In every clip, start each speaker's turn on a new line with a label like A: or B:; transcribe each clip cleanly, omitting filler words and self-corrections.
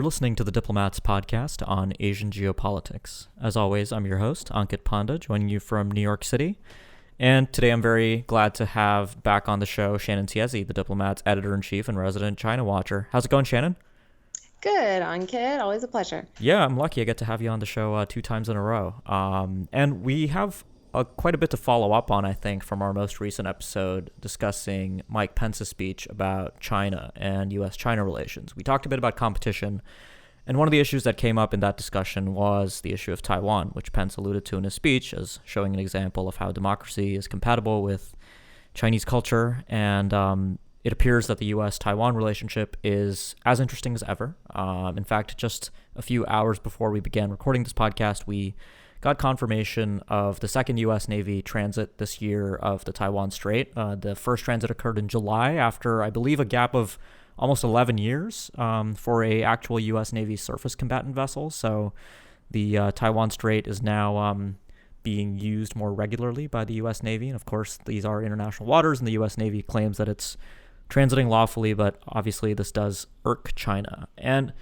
A: listening to the Diplomats podcast on Asian geopolitics. As always, I'm your host, Ankit Panda, joining you from New York City. And today I'm very glad to have back on the show Shannon Tiezi, the Diplomats editor-in-chief and resident China watcher. How's it going, Shannon?
B: Good, Ankit. Always a pleasure.
A: Yeah, I'm lucky I get to have you on the show 2 times in a row. And we have quite a bit to follow up on, I think, from our most recent episode discussing Mike Pence's speech about China and U.S.-China relations. We talked a bit about competition, and one of the issues that came up in that discussion was the issue of Taiwan, which Pence alluded to in his speech as showing an example of how democracy is compatible with Chinese culture. And it appears that the U.S.-Taiwan relationship is as interesting as ever. In fact, just a few hours before we began recording this podcast, we got confirmation of the second U.S. Navy transit this year of the Taiwan Strait. The first transit occurred in July after, I believe, a gap of almost 11 years for a actual U.S. Navy surface combatant vessel. So the Taiwan Strait is now being used more regularly by the U.S. Navy. And of course, these are international waters, and the U.S. Navy claims that it's transiting lawfully, but obviously this does irk China. And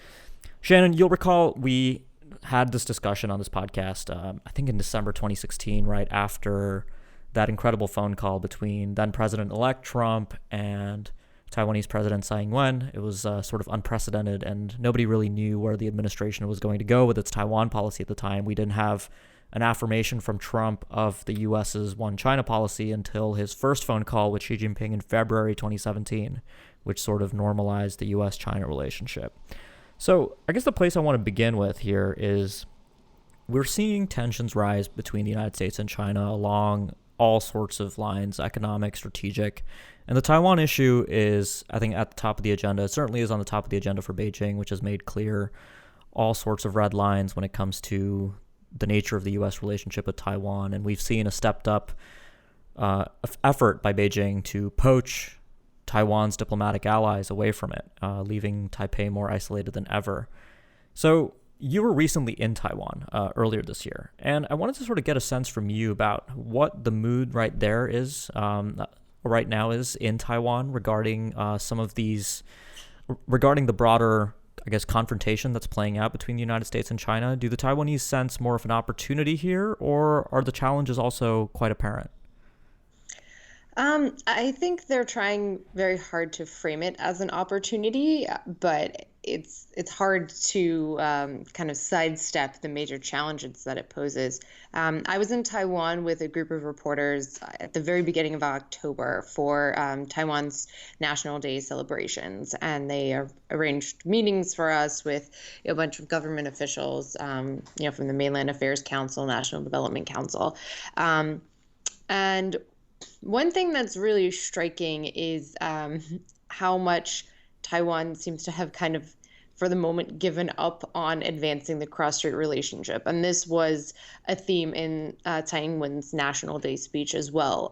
A: Shannon, you'll recall we had this discussion on this podcast, I think in December 2016, right after that incredible phone call between then President-elect Trump and Taiwanese President Tsai Ing-wen. It was sort of unprecedented, and nobody really knew where the administration was going to go with its Taiwan policy at the time. We didn't have an affirmation from Trump of the U.S.'s One China policy until his first phone call with Xi Jinping in February 2017, which sort of normalized the U.S.-China relationship. So I guess the place I want to begin with here is we're seeing tensions rise between the United States and China along all sorts of lines, economic, strategic. And the Taiwan issue is, I think, at the top of the agenda. It certainly is on the top of the agenda for Beijing, which has made clear all sorts of red lines when it comes to the nature of the U.S. relationship with Taiwan. And we've seen a stepped up effort by Beijing to poach Taiwan's diplomatic allies away from it, leaving Taipei more isolated than ever. So you were recently in Taiwan earlier this year, and I wanted to sort of get a sense from you about what the mood right there is, right now is in Taiwan regarding regarding the broader, I guess, confrontation that's playing out between the United States and China. Do the Taiwanese sense more of an opportunity here, or are the challenges also quite apparent?
B: I think they're trying very hard to frame it as an opportunity, but it's hard to kind of sidestep the major challenges that it poses. I was in Taiwan with a group of reporters at the very beginning of October for Taiwan's National Day celebrations, and they arranged meetings for us with a bunch of government officials, from the Mainland Affairs Council, National Development Council, and one thing that's really striking is how much Taiwan seems to have kind of, for the moment, given up on advancing the cross-strait relationship. And this was a theme in Tsai Ing-wen's National Day speech as well.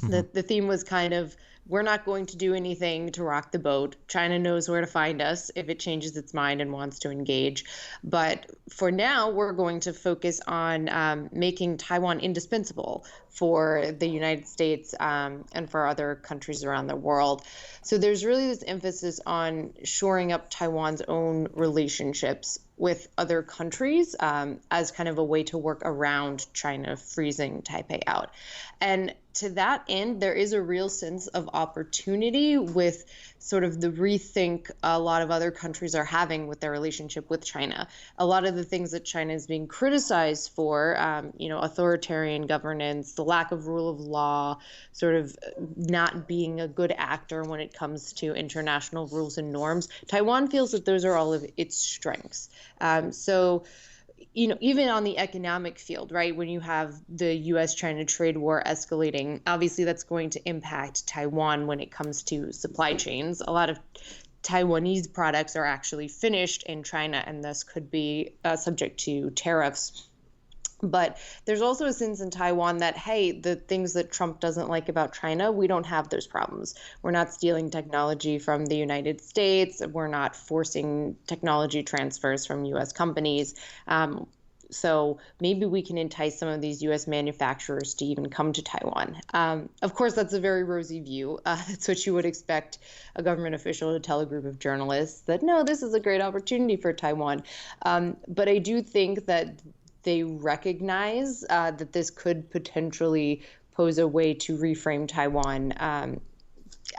B: The theme was kind of, we're not going to do anything to rock the boat. China knows where to find us if it changes its mind and wants to engage. But for now, we're going to focus on making Taiwan indispensable for the United States and for other countries around the world. So there's really this emphasis on shoring up Taiwan's own relationships with other countries as kind of a way to work around China freezing Taipei out. And to that end, there is a real sense of opportunity with sort of the rethink a lot of other countries are having with their relationship with China. A lot of the things that China is being criticized for, authoritarian governance, the lack of rule of law, sort of not being a good actor when it comes to international rules and norms. Taiwan feels that those are all of its strengths. Even on the economic field, right, when you have the U.S.-China trade war escalating, obviously that's going to impact Taiwan when it comes to supply chains. A lot of Taiwanese products are actually finished in China and thus could be subject to tariffs. But there's also a sense in Taiwan that, hey, the things that Trump doesn't like about China, we don't have those problems. We're not stealing technology from the United States. We're not forcing technology transfers from U.S. companies. So maybe we can entice some of these U.S. manufacturers to even come to Taiwan. Of course, that's a very rosy view. That's what you would expect a government official to tell a group of journalists, that no, this is a great opportunity for Taiwan. But I do think that they recognize that this could potentially pose a way to reframe Taiwan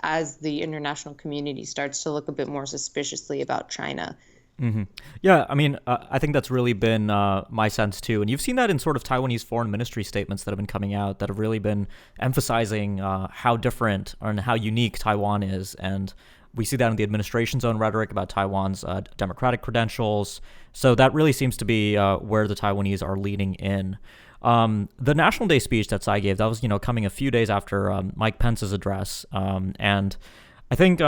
B: as the international community starts to look a bit more suspiciously about China.
A: Mm-hmm. Yeah, I mean, I think that's really been my sense too. And you've seen that in sort of Taiwanese foreign ministry statements that have been coming out that have really been emphasizing how different and how unique Taiwan is. And we see that in the administration's own rhetoric about Taiwan's democratic credentials. So that really seems to be where the Taiwanese are leaning in. The National Day speech that Tsai gave, that was, coming a few days after Mike Pence's address. And I think,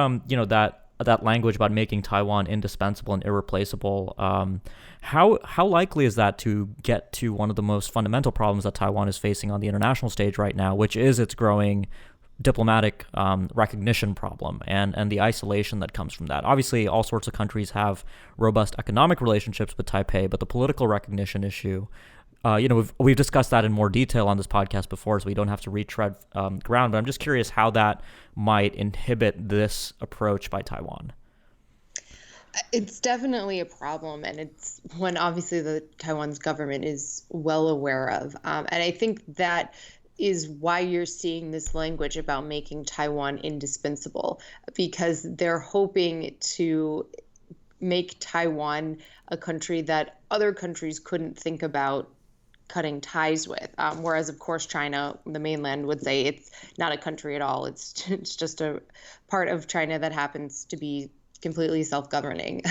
A: that language about making Taiwan indispensable and irreplaceable, how likely is that to get to one of the most fundamental problems that Taiwan is facing on the international stage right now, which is its growing diplomatic recognition problem and the isolation that comes from that? Obviously, all sorts of countries have robust economic relationships with Taipei, but the political recognition issue, we've discussed that in more detail on this podcast before, so we don't have to retread ground. But I'm just curious how that might inhibit this approach by Taiwan.
B: It's definitely a problem, and it's one obviously the Taiwan's government is well aware of. And I think that is why you're seeing this language about making Taiwan indispensable, because they're hoping to make Taiwan a country that other countries couldn't think about cutting ties with. Whereas, of course, China, the mainland, would say it's not a country at all. It's just a part of China that happens to be completely self-governing.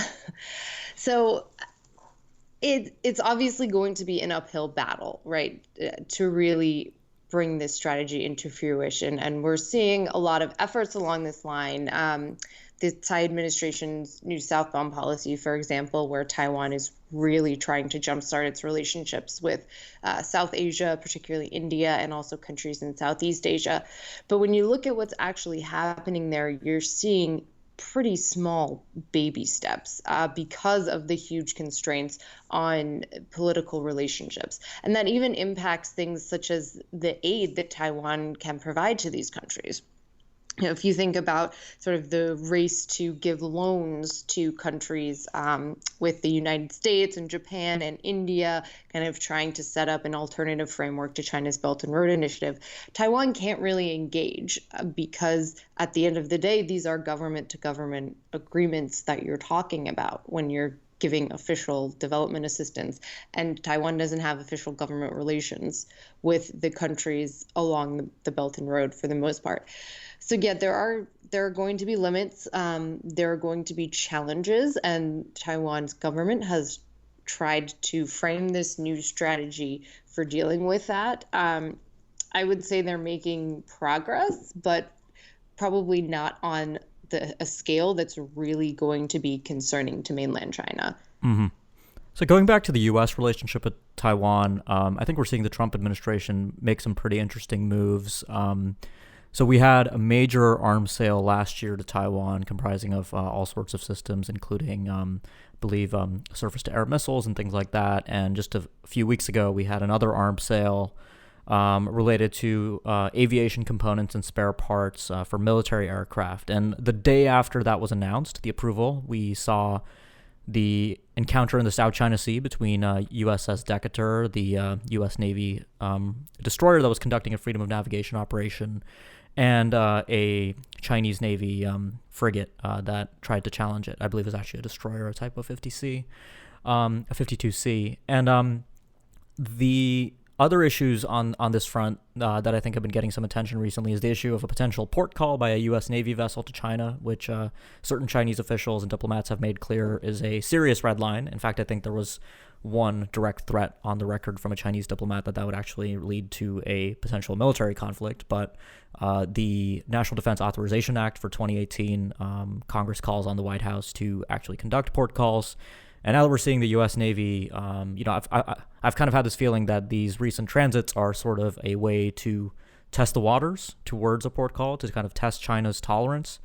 B: So it's obviously going to be an uphill battle, right, to really bring this strategy into fruition. And we're seeing a lot of efforts along this line. The Tsai administration's new southbound policy, for example, where Taiwan is really trying to jumpstart its relationships with South Asia, particularly India, and also countries in Southeast Asia. But when you look at what's actually happening there, you're seeing pretty small baby steps because of the huge constraints on political relationships. And that even impacts things such as the aid that Taiwan can provide to these countries. If you think about sort of the race to give loans to countries with the United States and Japan and India kind of trying to set up an alternative framework to China's Belt and Road Initiative, Taiwan can't really engage because at the end of the day, these are government-to-government agreements that you're talking about when you're giving official development assistance. And Taiwan doesn't have official government relations with the countries along the Belt and Road for the most part. So yeah, there are going to be limits. There are going to be challenges, and Taiwan's government has tried to frame this new strategy for dealing with that. I would say they're making progress, but probably not on a scale that's really going to be concerning to mainland China.
A: Mm-hmm. So going back to the U.S. relationship with Taiwan, I think we're seeing the Trump administration make some pretty interesting moves. So we had a major arms sale last year to Taiwan comprising of all sorts of systems, including, I believe, surface-to-air missiles and things like that. And just a few weeks ago, we had another arms sale related to aviation components and spare parts for military aircraft. And the day after that was announced, the approval, we saw the encounter in the South China Sea between USS Decatur, the U.S. Navy destroyer that was conducting a freedom of navigation operation, and a Chinese Navy frigate that tried to challenge it. I believe it was actually a destroyer, a Type 50C, a 52C. And the other issues on this front that I think have been getting some attention recently is the issue of a potential port call by a U.S. Navy vessel to China, which certain Chinese officials and diplomats have made clear is a serious red line. In fact, I think there was one direct threat on the record from a Chinese diplomat that would actually lead to a potential military conflict. But the National Defense Authorization Act for 2018, Congress calls on the White House to actually conduct port calls. And now that we're seeing the U.S. Navy, I've kind of had this feeling that these recent transits are sort of a way to test the waters towards a port call, to kind of test China's tolerance.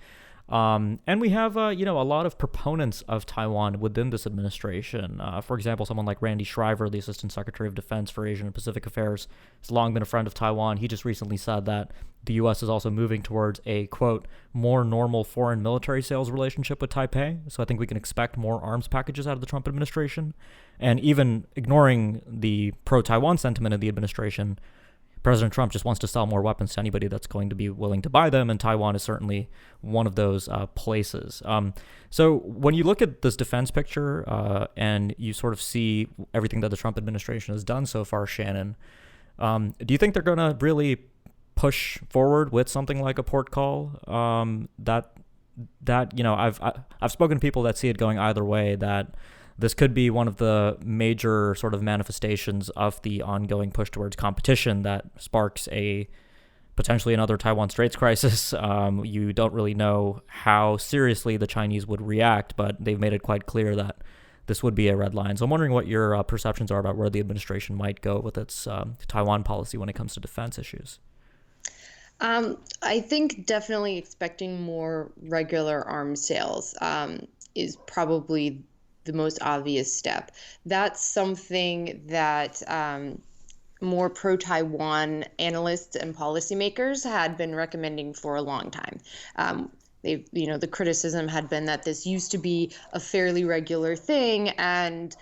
A: And we have, a lot of proponents of Taiwan within this administration. For example, someone like Randy Shriver, the Assistant Secretary of Defense for Asian and Pacific Affairs, has long been a friend of Taiwan. He just recently said that the U.S. is also moving towards a, quote, more normal foreign military sales relationship with Taipei. So I think we can expect more arms packages out of the Trump administration. And even ignoring the pro-Taiwan sentiment of the administration, President Trump just wants to sell more weapons to anybody that's going to be willing to buy them, and Taiwan is certainly one of those places. So when you look at this defense picture and you sort of see everything that the Trump administration has done so far, Shannon, do you think they're going to really push forward with something like a port call? I've spoken to people that see it going either way, that this could be one of the major sort of manifestations of the ongoing push towards competition that sparks a potentially another Taiwan Straits crisis. You don't really know how seriously the Chinese would react, but they've made it quite clear that this would be a red line. So I'm wondering what your perceptions are about where the administration might go with its Taiwan policy when it comes to defense issues.
B: I think definitely expecting more regular arms sales is probably the most obvious step. That's something that more pro-Taiwan analysts and policymakers had been recommending for a long time. The criticism had been that this used to be a fairly regular thing, and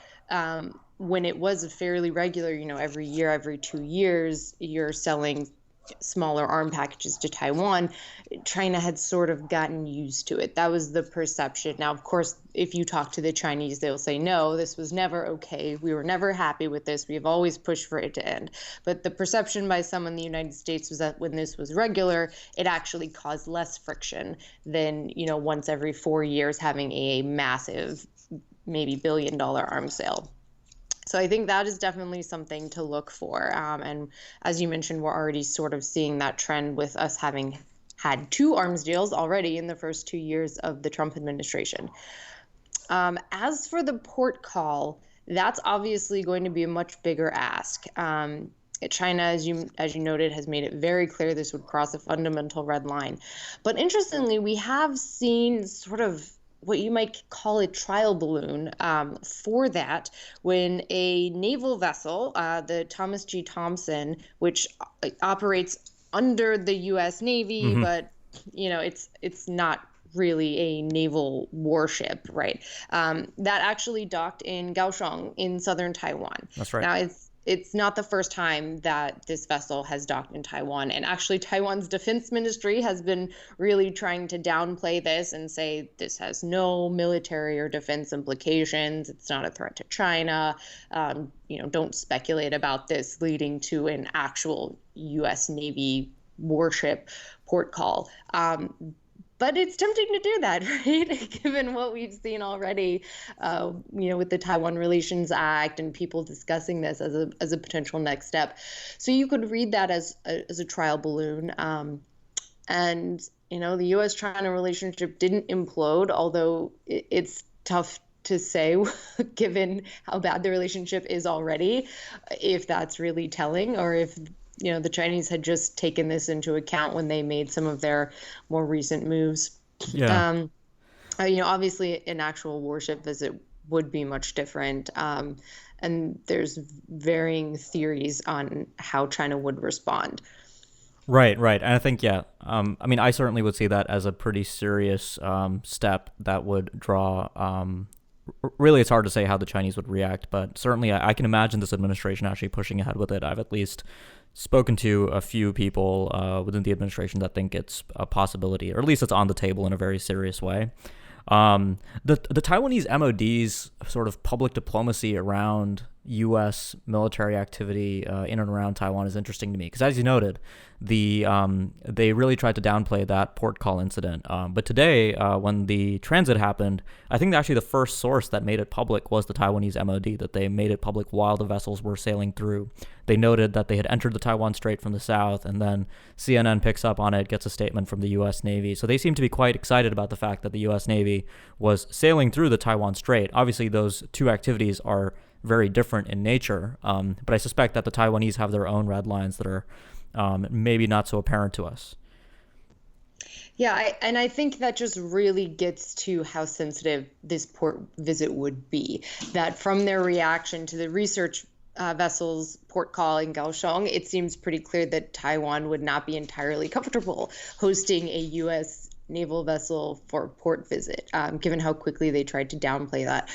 B: when it was a fairly regular, every year, every 2 years, you're selling smaller arm packages to Taiwan, China had sort of gotten used to it. That was the perception. Now, of course, if you talk to the Chinese, they'll say, no, this was never okay. We were never happy with this. We've always pushed for it to end. But the perception by some in the United States was that when this was regular, it actually caused less friction than, once every 4 years having a massive, maybe billion-dollar arms sale. So I think that is definitely something to look for. And as you mentioned, we're already sort of seeing that trend with us having had 2 arms deals already in the first 2 years of the Trump administration. As for the port call, that's obviously going to be a much bigger ask. China, as you noted, has made it very clear this would cross a fundamental red line. But interestingly, we have seen sort of what you might call a trial balloon for that when a naval vessel, the Thomas G. Thompson, which operates under the U.S. Navy, but it's not really a naval warship, right? That actually docked in Kaohsiung in southern Taiwan.
A: That's right.
B: Now it's not the first time that this vessel has docked in Taiwan. And actually, Taiwan's defense ministry has been really trying to downplay this and say this has no military or defense implications. It's not a threat to China. Don't speculate about this leading to an actual U.S. Navy warship port call. But it's tempting to do that, right? Given what we've seen already, with the Taiwan Relations Act and people discussing this as a potential next step. So you could read that as a trial balloon. And the U.S.-China relationship didn't implode, although it's tough to say, given how bad the relationship is already, if that's really telling, or if the Chinese had just taken this into account when they made some of their more recent moves.
A: Yeah.
B: Obviously an actual warship visit would be much different. And there's varying theories on how China would respond.
A: Right. And I think, I certainly would see that as a pretty serious step that would draw really, it's hard to say how the Chinese would react, but certainly I can imagine this administration actually pushing ahead with it. I've at least spoken to a few people within the administration that think it's a possibility, or at least it's on the table in a very serious way. The Taiwanese MOD's sort of public diplomacy around U.S. military activity in and around Taiwan is interesting to me because, as you noted, they really tried to downplay that port call incident. But today, when the transit happened, I think actually the first source that made it public was the Taiwanese MOD, that they made it public while the vessels were sailing through. They noted that they had entered the Taiwan Strait from the south, and then CNN picks up on it, gets a statement from the U.S. Navy. So they seem to be quite excited about the fact that the U.S. Navy was sailing through the Taiwan Strait. Obviously, those two activities are very different in nature, but I suspect that the Taiwanese have their own red lines that are maybe not so apparent to us.
B: Yeah, and I think that just really gets to how sensitive this port visit would be. That from their reaction to the research vessel's port call in Kaohsiung, it seems pretty clear that Taiwan would not be entirely comfortable hosting a U.S. naval vessel for a port visit, given how quickly they tried to downplay that.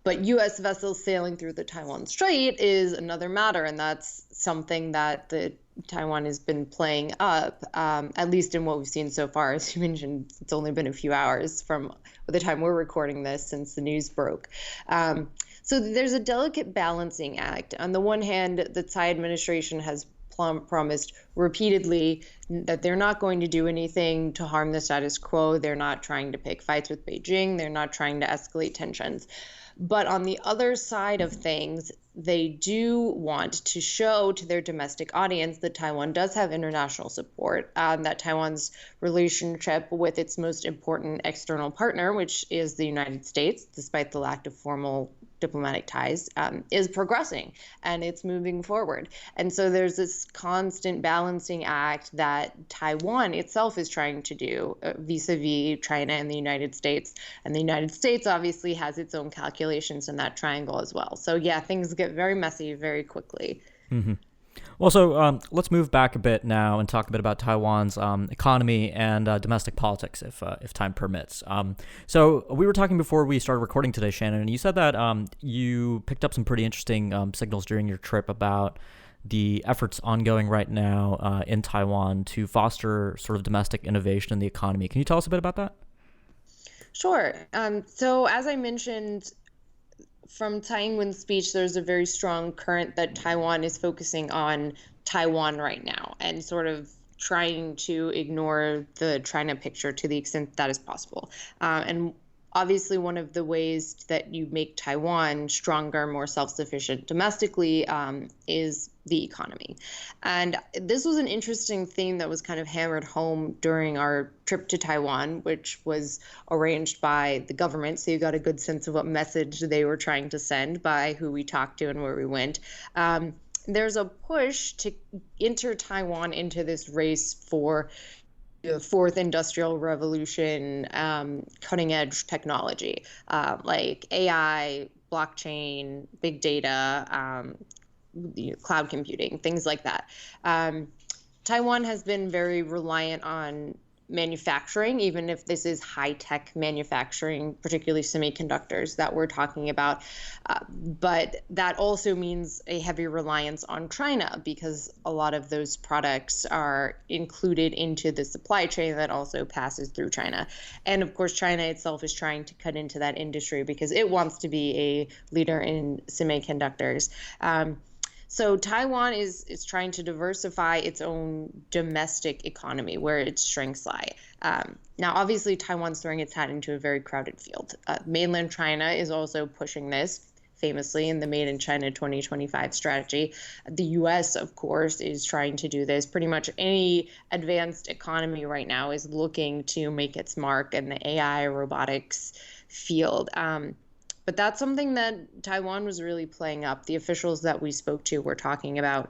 B: But U.S. vessels sailing through the Taiwan Strait is another matter, and that's something that the Taiwan has been playing up, at least in what we've seen so far. As you mentioned, it's only been a few hours from the time we're recording this since the news broke. So there's a delicate balancing act. On the one hand, the Tsai administration has promised repeatedly that they're not going to do anything to harm the status quo. They're not trying to pick fights with Beijing. They're not trying to escalate tensions. But on the other side of things, they do want to show to their domestic audience that Taiwan does have international support, that Taiwan's relationship with its most important external partner, which is the United States, despite the lack of formal diplomatic ties, is progressing and it's moving forward. And so there's this constant balancing act that Taiwan itself is trying to do vis-a-vis China and the United States. And the United States obviously has its own calculations in that triangle as well. So yeah, things get very messy very quickly.
A: Mm-hmm. Well, so let's move back a bit now and talk a bit about Taiwan's economy and domestic politics, if time permits. So we were talking before we started recording today, Shannon, and you said that you picked up some pretty interesting signals during your trip about the efforts ongoing right now in Taiwan to foster sort of domestic innovation in the economy. Can you tell us a bit about that?
B: Sure. So as I mentioned, from Tsai Ing-wen's speech, there's a very strong current that Taiwan is focusing on Taiwan right now and sort of trying to ignore the China picture to the extent that is possible. And obviously, one of the ways that you make Taiwan stronger, more self-sufficient domestically is the economy. And this was an interesting theme that was kind of hammered home during our trip to Taiwan, which was arranged by the government. So you got a good sense of what message they were trying to send by who we talked to and where we went. There's a push to enter Taiwan into this race for the fourth industrial revolution, cutting edge technology, like AI, blockchain, big data, cloud computing, things like that. Taiwan has been very reliant on manufacturing, even if this is high-tech manufacturing, particularly semiconductors that we're talking about. But that also means a heavy reliance on China because a lot of those products are included into the supply chain that also passes through China. And of course, China itself is trying to cut into that industry because it wants to be a leader in semiconductors. So Taiwan is trying to diversify its own domestic economy where its strengths lie. Now, obviously, Taiwan's throwing its hat into a very crowded field. Mainland China is also pushing this, famously in the Made in China 2025 strategy. The U.S., of course, is trying to do this. Pretty much any advanced economy right now is looking to make its mark in the AI robotics field. But that's something that Taiwan was really playing up. The officials that we spoke to were talking about,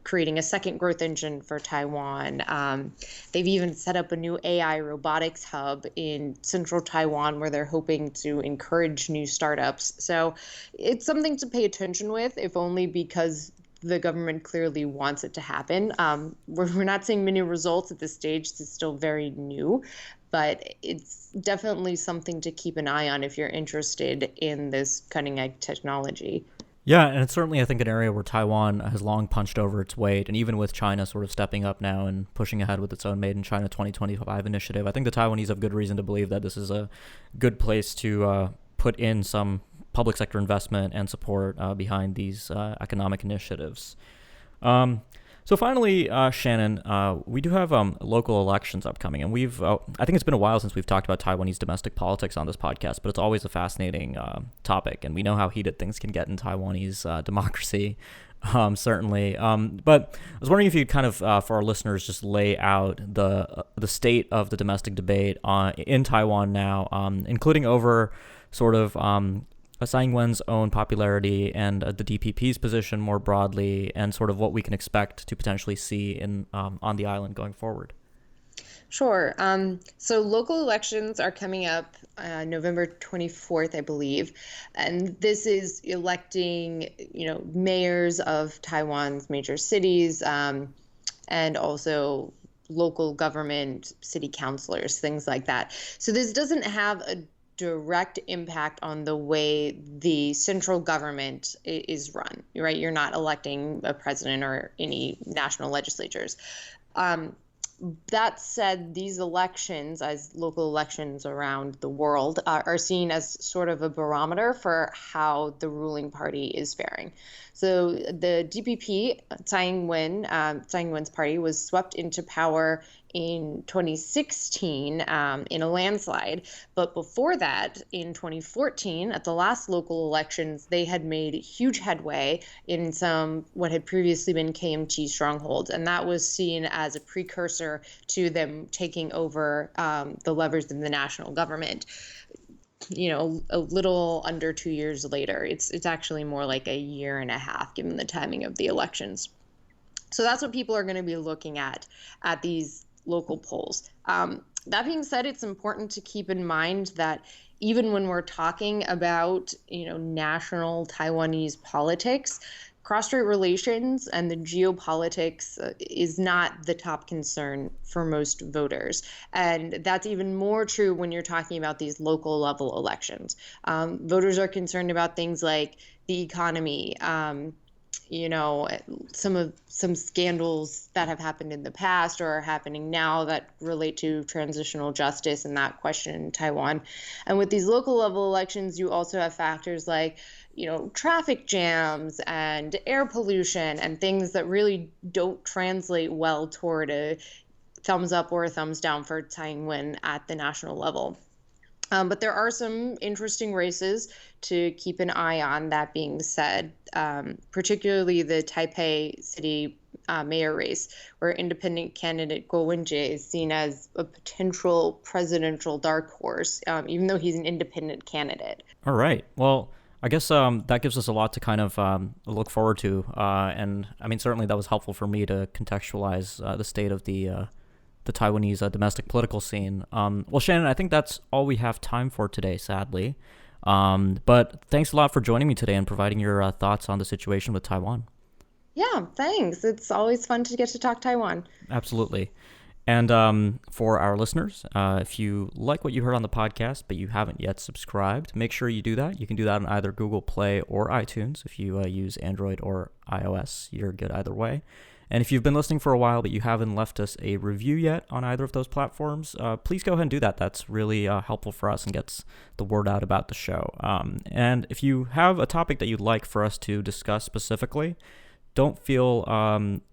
B: creating a second growth engine for Taiwan. They've even set up a new AI robotics hub in central Taiwan where they're hoping to encourage new startups. So it's something to pay attention with, if only because the government clearly wants it to happen. We're not seeing many results at this stage. It's still very new, but it's definitely something to keep an eye on if you're interested in this cutting edge technology.
A: Yeah, and it's certainly, I think, an area where Taiwan has long punched over its weight, and even with China sort of stepping up now and pushing ahead with its own Made in China 2025 initiative, I think the Taiwanese have good reason to believe that this is a good place to put in some public sector investment and support behind these economic initiatives. So finally, Shannon, we do have local elections upcoming, and I think it's been a while since we've talked about Taiwanese domestic politics on this podcast, but it's always a fascinating topic, and we know how heated things can get in Taiwanese democracy, certainly. But I was wondering if you'd kind of, for our listeners, just lay out the state of the domestic debate in Taiwan now, including over sort of Tsai Ing-wen's own popularity and the DPP's position more broadly, and sort of what we can expect to potentially see on the island going forward.
B: Sure. So local elections are coming up November 24th, I believe. And this is electing, mayors of Taiwan's major cities, and also local government, city councilors, things like that. So this doesn't have a direct impact on the way the central government is run, right? You're not electing a president or any national legislatures. Um, that said, these elections, as local elections around the world, are seen as sort of a barometer for how the ruling party is faring. So the DPP, Tsai Ing-wen's party, was swept into power in 2016 in a landslide. But before that, in 2014, at the last local elections, they had made huge headway in some what had previously been KMT strongholds. And that was seen as a precursor to them taking over the levers in the national government. A little under 2 years later. It's actually more like a year and a half, given the timing of the elections. So that's what people are going to be looking at these local polls. That being said, it's important to keep in mind that even when we're talking about, national Taiwanese politics, cross-strait relations and the geopolitics is not the top concern for most voters. And that's even more true when you're talking about these local level elections. Voters are concerned about things like the economy, some scandals that have happened in the past or are happening now that relate to transitional justice and that question in Taiwan. And with these local level elections, you also have factors like, traffic jams and air pollution and things that really don't translate well toward a thumbs up or a thumbs down for Tsai Ing-wen at the national level. But there are some interesting races to keep an eye on, that being said, particularly the Taipei city mayor race, where independent candidate Guo Wenjie is seen as a potential presidential dark horse, even though he's an independent candidate.
A: All right. Well, I guess that gives us a lot to kind of look forward to. And I mean, certainly that was helpful for me to contextualize the state of the Taiwanese domestic political scene. Well, Shannon, I think that's all we have time for today, sadly. But thanks a lot for joining me today and providing your thoughts on the situation with Taiwan.
B: Yeah, thanks. It's always fun to get to talk Taiwan.
A: Absolutely. And for our listeners, if you like what you heard on the podcast, but you haven't yet subscribed, make sure you do that. You can do that on either Google Play or iTunes. If you use Android or iOS, you're good either way. And if you've been listening for a while, but you haven't left us a review yet on either of those platforms, please go ahead and do that. That's really helpful for us and gets the word out about the show. And if you have a topic that you'd like for us to discuss specifically, don't feel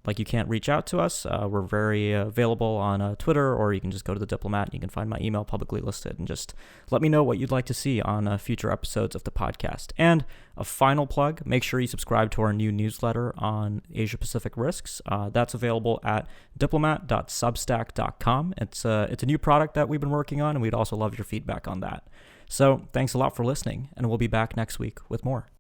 A: like you can't reach out to us. We're very available on Twitter, or you can just go to The Diplomat and you can find my email publicly listed and just let me know what you'd like to see on future episodes of the podcast. And a final plug, make sure you subscribe to our new newsletter on Asia Pacific risks. That's available at diplomat.substack.com. It's a new product that we've been working on, and we'd also love your feedback on that. So thanks a lot for listening, and we'll be back next week with more.